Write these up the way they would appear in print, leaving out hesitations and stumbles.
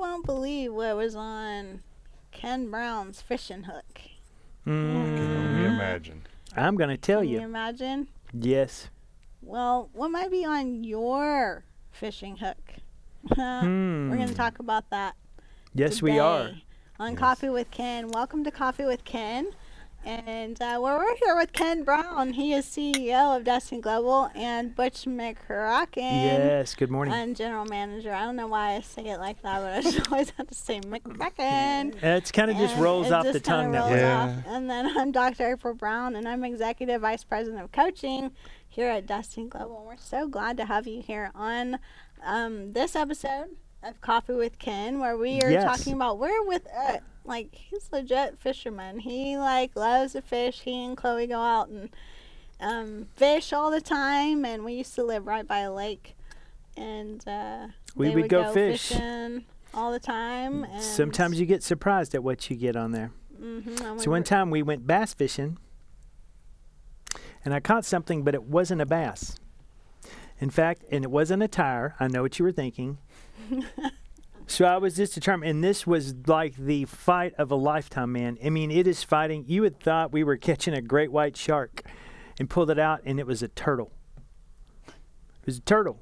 won't believe what was on Ken Brown's fishing hook. I can only imagine. I'm going to tell Can you you. imagine? Yes. Well, what might be on your fishing hook? We're going to talk about that. Yes, we are. Today on Yes. Coffee with Ken. Welcome to Coffee with Ken. And we're here with Ken Brown. He is CEO of Destiny Global, and Butch McCracken. Yes, good morning. And general manager. I don't know why I say it like that, but I just always have to say McCracken. It's kind of just And rolls it off the just kinda tongue that rolls way. Yeah. off. And then I'm Dr. April Brown, and I'm Executive Vice President of Coaching here at Destiny Global. And we're so glad to have you here on this episode of Coffee with Ken, where we are Yes. talking about, we're with, he's legit fisherman. He, loves to fish. He and Chloe go out and fish all the time, and we used to live right by a lake. And We they would go fish. fishing all the time. And Sometimes you get surprised at what you get on there. and we So one were- time we went bass fishing, and I caught something, but it wasn't a bass. In fact, and it wasn't a tire. I know what you were thinking. So I was just determined, and this was like the fight of a lifetime, man. I mean, it is fighting. You had thought we were catching a great white shark and pulled it out, and it was a turtle. It was a turtle,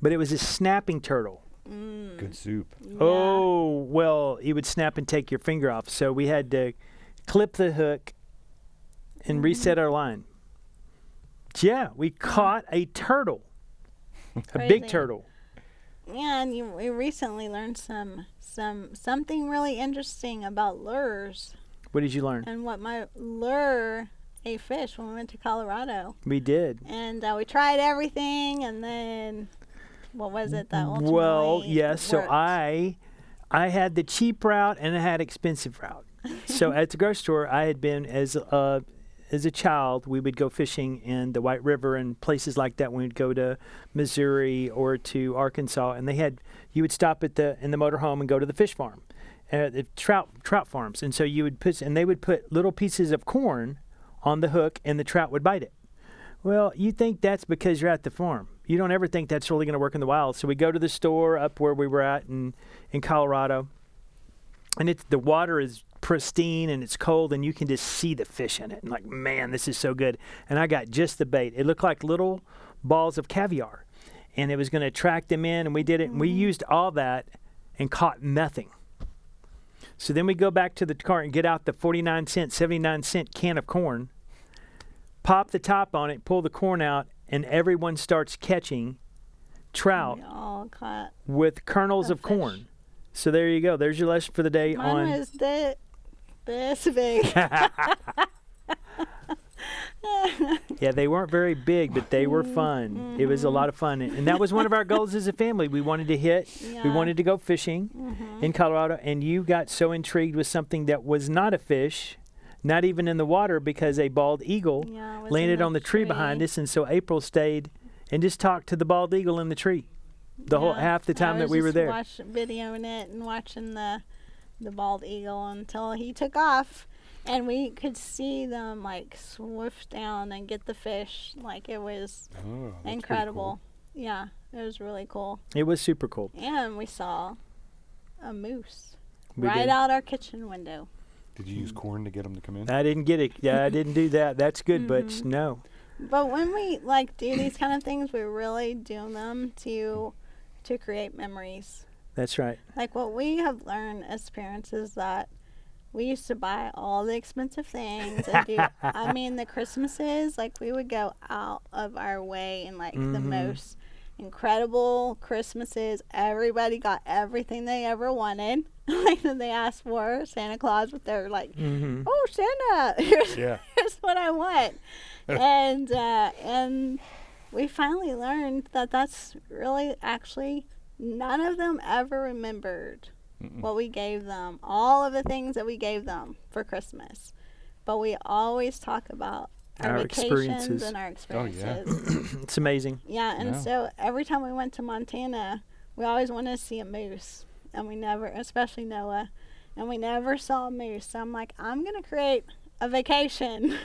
but it was a snapping turtle. Good soup. Yeah. Oh, well, it would snap and take your finger off. So we had to clip the hook and reset our line. Yeah, we caught a turtle, a big Crazy. turtle. Yeah, and we recently learned something really interesting about lures What did you learn? and what might lure a fish when we went to Colorado. We did. And we tried everything, and then what was it that ultimately Well, yes. So worked? I had the cheap route and I had expensive route. So at the grocery store, I had been as a child. We would go fishing in the White River and places like that. When we'd go to Missouri or to Arkansas, and you would stop in the motorhome and go to the fish farm, the trout farms, and so you would they would put little pieces of corn on the hook, and the trout would bite it. Well, you think that's because you're at the farm. You don't ever think that's really going to work in the wild. So we go to the store up where we were at in Colorado, and the water is pristine and it's cold, and you can just see the fish in it. And like, man, this is so good. And I got just the bait. It looked like little balls of caviar, and it was going to attract them in, and we did it. And we used all that and caught nothing. So then we go back to the car and get out the 49-cent, 79-cent can of corn, pop the top on it, pull the corn out, and everyone starts catching trout We all caught. with kernels A of fish. corn. So there you go. There's your lesson for the day Mine on was this big. Yeah, they weren't very big, but they were fun. It was a lot of fun. And that was one of our goals as a family. We wanted to we Yeah. wanted to go fishing in Colorado, and you got so intrigued with something that was not a fish, not even in the water, because a bald eagle Yeah, it was in landed the on the tree behind us, and so April stayed and just talked to the bald eagle in the tree the whole Yeah, half the time I that was we were just there. Videoing it and watching the bald eagle until he took off, and we could see them swoosh down and get the fish. It was Oh, that's pretty incredible. Yeah, it was really cool. It was super cool. And we saw a moose We right did. out our kitchen window. cool. Did you use corn to get them to come in? I didn't get it. Yeah, I didn't do that. That's good, but no. But when we do these kind of things, we really do them to create memories. That's right. What we have learned as parents is that we used to buy all the expensive things and do, the Christmases, we would go out of our way and the most incredible Christmases. Everybody got everything they ever wanted. That they asked for. Santa Claus, but they're oh, Santa, Yeah. here's what I want. And we finally learned that that's really actually none of them ever remembered what we gave them, all of the things that we gave them for Christmas. But we always talk about our vacations experiences. and our Oh, yeah. experiences. It's amazing. Yeah, and Yeah. so every time we went to Montana, we always wanted to see a moose. And we never, especially Noah, and we never saw a moose. So I'm I'm going to create a vacation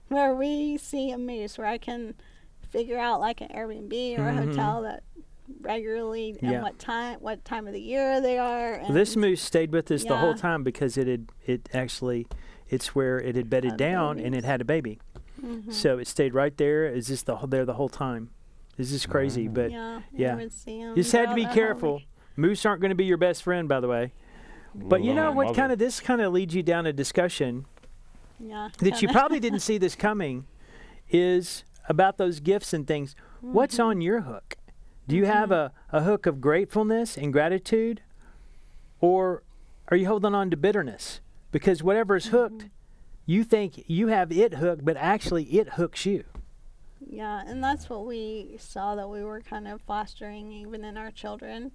where we see a moose, where I can figure out an Airbnb or a hotel that regularly Yeah. and what time of the year they are. And This moose stayed with us the whole Yeah. time because it's where it had bedded Had down and it babies. had a baby. So it stayed right there. It's just there the whole time. It's just crazy, Wow. but yeah, yeah. you would see 'em you just had to be throughout the whole careful. week. Moose aren't going to be your best friend, by the way. But you know what? This kind of leads you down a discussion Yeah, that you kinda. probably didn't see this coming. Is about those gifts and things. What's on your hook? Do you have a hook of gratefulness and gratitude? Or are you holding on to bitterness? Because whatever is hooked, you think you have it hooked, but actually it hooks you. Yeah, and that's what we saw that we were kind of fostering even in our children,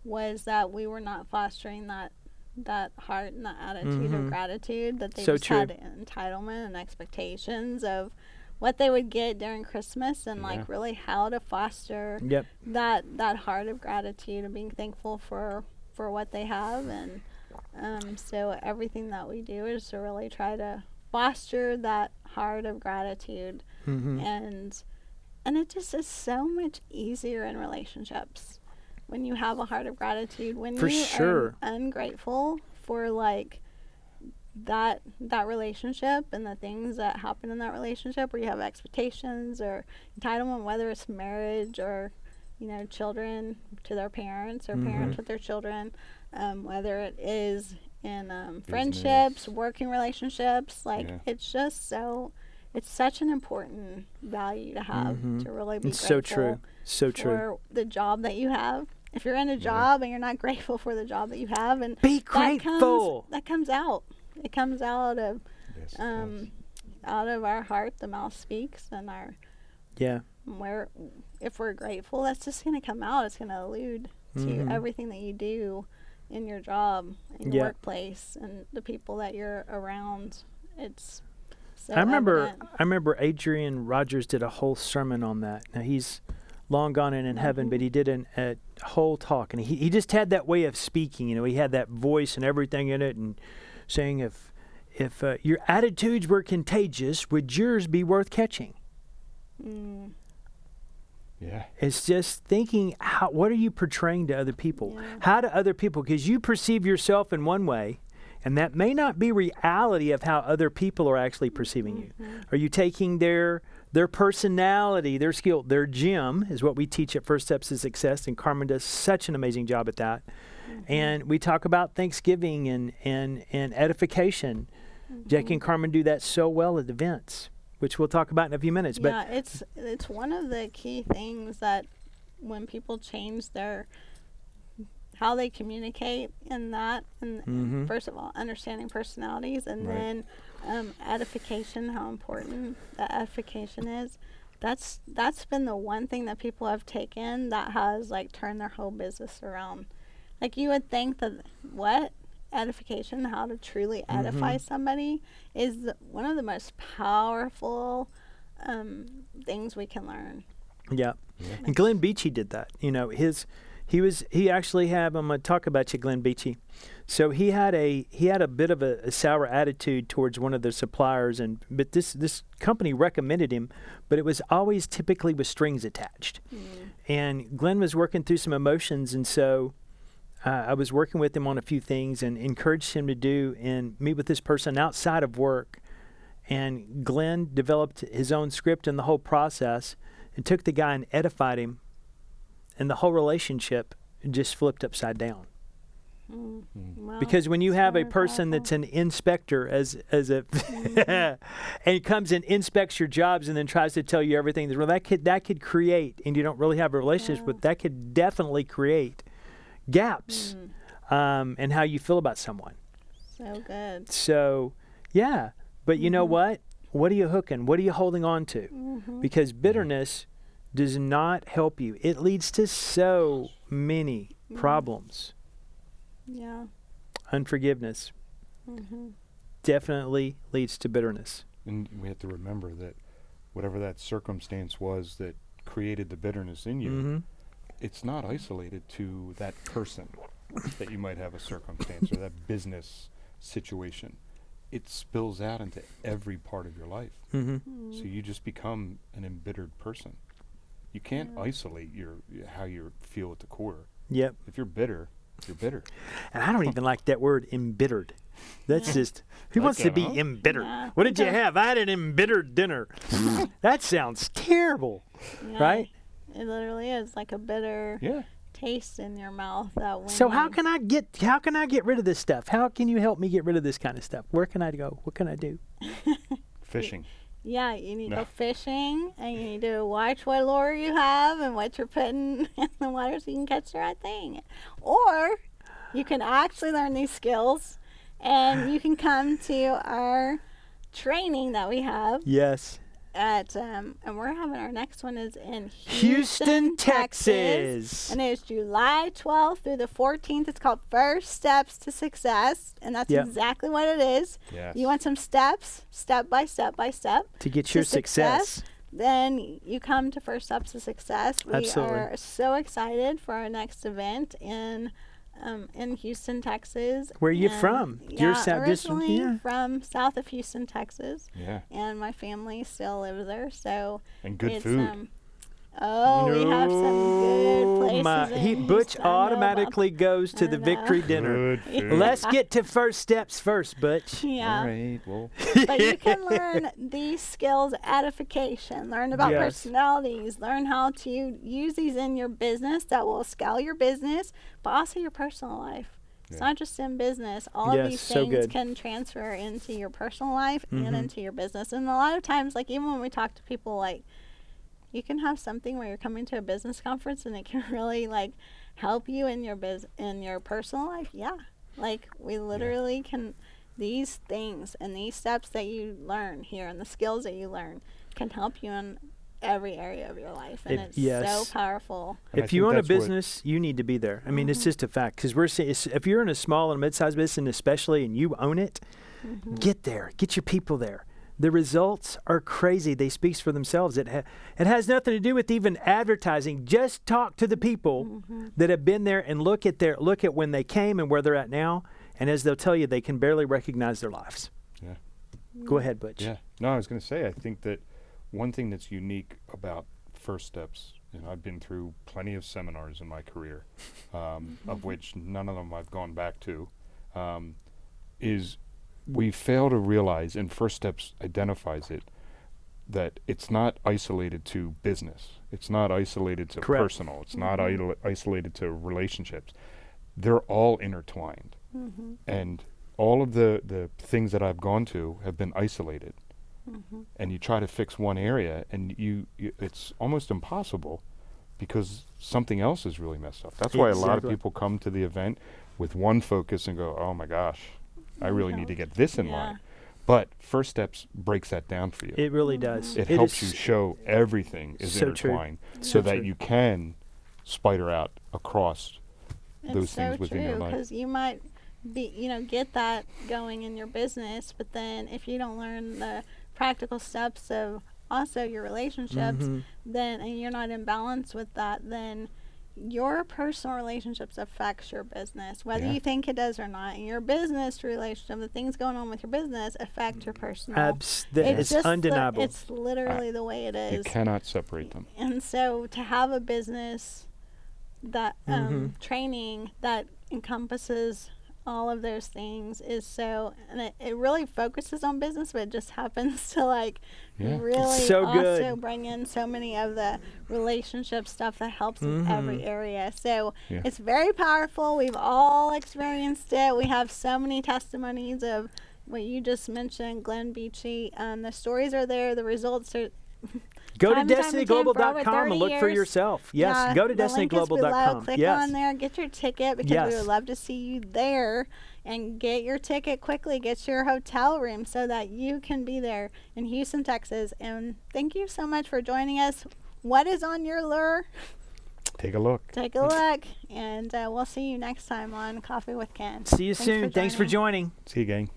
was that we were not fostering that heart and that attitude of gratitude, that they So just true. had entitlement and expectations of what they would get during Christmas, and Yeah. like really how to foster Yep. that heart of gratitude and being thankful for what they have. And so everything that we do is to really try to foster that heart of gratitude. Mm-hmm. And it just is so much easier in relationships when you have a heart of gratitude. When For you sure. are ungrateful for like that relationship and the things that happen in that relationship, where you have expectations or entitlement, whether it's marriage or children to their parents or parents with their children, whether it is in friendships, working relationships, like Yeah. it's such an important value to have, to really be It's grateful so true. So true. for the job that you have. If you're in a job and you're not grateful for the job that you have, and Be that grateful. comes out. It comes out of Yes, it um, out of our heart. The mouth speaks, and Yeah. if we're grateful, that's just going to come out. It's going to allude to everything that you do in your job, in your Yeah. workplace, and the people that you're around. It's so I remember evident. Adrian Rogers did a whole sermon on that. Now he's long gone and in heaven, but he did a whole talk, and he just had that way of speaking. He had that voice and everything in it, and saying if your attitudes were contagious, would yours be worth catching? Yeah. It's just thinking, what are you portraying to other people? Yeah. How do other people, because you perceive yourself in one way, and that may not be reality of how other people are actually perceiving you. Are you taking their personality, their skill, their gem is what we teach at First Steps to Success, and Carmen does such an amazing job at that. And we talk about Thanksgiving and edification. Jackie and Carmen do that so well at events, which we'll talk about in a few minutes. But Yeah, it's one of the key things that when people change how they communicate in that, and first of all, understanding personalities, and Right. then edification, how important that edification is. That's been the one thing that people have taken that has like turned their whole business around. Like, you would think that edification, how to truly edify somebody, is one of the most powerful things we can learn. yeah. And Glenn Beachy did that. He actually had, I'm going to talk about you, Glenn Beachy. So he had a bit of a sour attitude towards one of the suppliers, but this company recommended him, but it was always typically with strings attached. And Glenn was working through some emotions, and so I was working with him on a few things and encouraged him to do and meet with this person outside of work. And Glenn developed his own script in the whole process and took the guy and edified him. And the whole relationship just flipped upside down. Wow, Because when you it's have a very person that's powerful. an inspector and comes and inspects your jobs and then tries to tell you everything that's wrong, that could create, and you don't really have a relationship with, that could definitely create gaps in how you feel about someone. So good. So, yeah. But you know what? What are you hooking? What are you holding on to? Because bitterness does not help you. It leads to so many problems. Yeah. Unforgiveness definitely leads to bitterness. And we have to remember that whatever that circumstance was that created the bitterness in you, it's not isolated to that person that you might have a circumstance or that business situation. It spills out into every part of your life. So you just become an embittered person. You can't isolate how you feel at the core. Yep. If you're bitter, you're bitter. And I don't even like that word, embittered. That's just, who Like wants to that, be huh? embittered? Yeah. What did you have? I had an embittered dinner. That sounds terrible, Yeah, right? It literally is like a bitter Yeah. taste in your mouth that when So how you- can I get rid of this stuff? How can you help me get rid of this kind of stuff? Where can I go? What can I do? Fishing. Yeah, you need to No. go fishing, and you need to watch what lure you have and what you're putting in the water so you can catch the right thing. Or you can actually learn these skills, and you can come to our training that we have Yes. at, and we're having our next one is in Houston, Texas. And it's July 12th through the 14th. It's called First Steps to Success, and that's Yep. exactly what it is. Yes. You want some steps, step by step by step. To get to your success. Then you come to First Steps to Success. We Absolutely. are so excited for our next event in Houston, Texas. Where you And, from? You're originally from south of Houston, Texas, Yeah. and my family still lives there. So And good it's, food. we have some good places. in Butch Houston. I know about- automatically goes to I the know. victory dinner. Good food. Let's get to first steps first, Butch. Yeah. All right. Well, But you can learn these skills, edification, learn about Yes. personalities, learn how to use these in your business that will scale your business, but also your personal life. It's Yeah. not just in business. All of Yes, these so things good. can transfer into your personal life Mhm. and into your business. And a lot of times, like even when we talk to people, like you can have something where you're coming to a business conference and it can really like help you in your in your personal life. Yeah. Like we literally can these things and these steps that you learn here and the skills that you learn can help you in every area of your life, and it's Yes. so powerful. and I If you think own a that's what- business, you need to be there. I mean, it's just a fact. Because we're saying, if you're in a small and mid-sized business, especially, and you own it, get there. Get your people there. The results are crazy. They speak for themselves. It has nothing to do with even advertising. Just talk to the people that have been there and look at when they came and where they're at now. And as they'll tell you, they can barely recognize their lives. Yeah. Go ahead, Butch. Yeah. No, I was going to say, I think that one thing that's unique about First Steps, and I've been through plenty of seminars in my career, of which none of them I've gone back to, is we fail to realize, and First Steps identifies it, that it's not isolated to business. It's not isolated to Correct. personal. It's not isolated to relationships. They're all intertwined. And all of the things that I've gone to have been isolated. And you try to fix one area, and you it's almost impossible because something else is really messed up. That's why a lot of Exactly. people come to the event with one focus and go, oh my gosh, I really need to get this in Yeah. line. But First Steps breaks that down for you. It really does. It It helps you is show everything is so true. intertwined So so that true. you can spider out across those It's things so within true your life. because you might be, get that going in your business, but then if you don't learn the practical steps of also your relationships, Mhm. then and you're not in balance with that, then your personal relationships affects your business, whether Yeah. you think it does or not. And your business relationship, the things going on with your business, affect your personal. It's just undeniable. it's literally the way it You is. cannot separate them. And so to have a business that training that encompasses all of those things is so, and it really focuses on business, but it just happens to Yeah. really So also good. bring in so many of the relationship stuff that helps in every area. So Yeah. it's very powerful. We've all experienced it. We have so many testimonies of what you just mentioned, Glenn Beachy. The stories are there. The results are. Go to time and time again for over destinyglobal.com 30 and look for years. yourself. Yes, Yeah, go to the link is below. destinyglobal.com. Click Yes. on there, get your ticket because Yes. we would love to see you there, and get your ticket quickly. Get your hotel room so that you can be there in Houston, Texas. And thank you so much for joining us. What is on your lure? Take a look. Take a look, and we'll see you next time on Coffee with Ken. See you Thanks soon. Thanks for joining. See you, gang.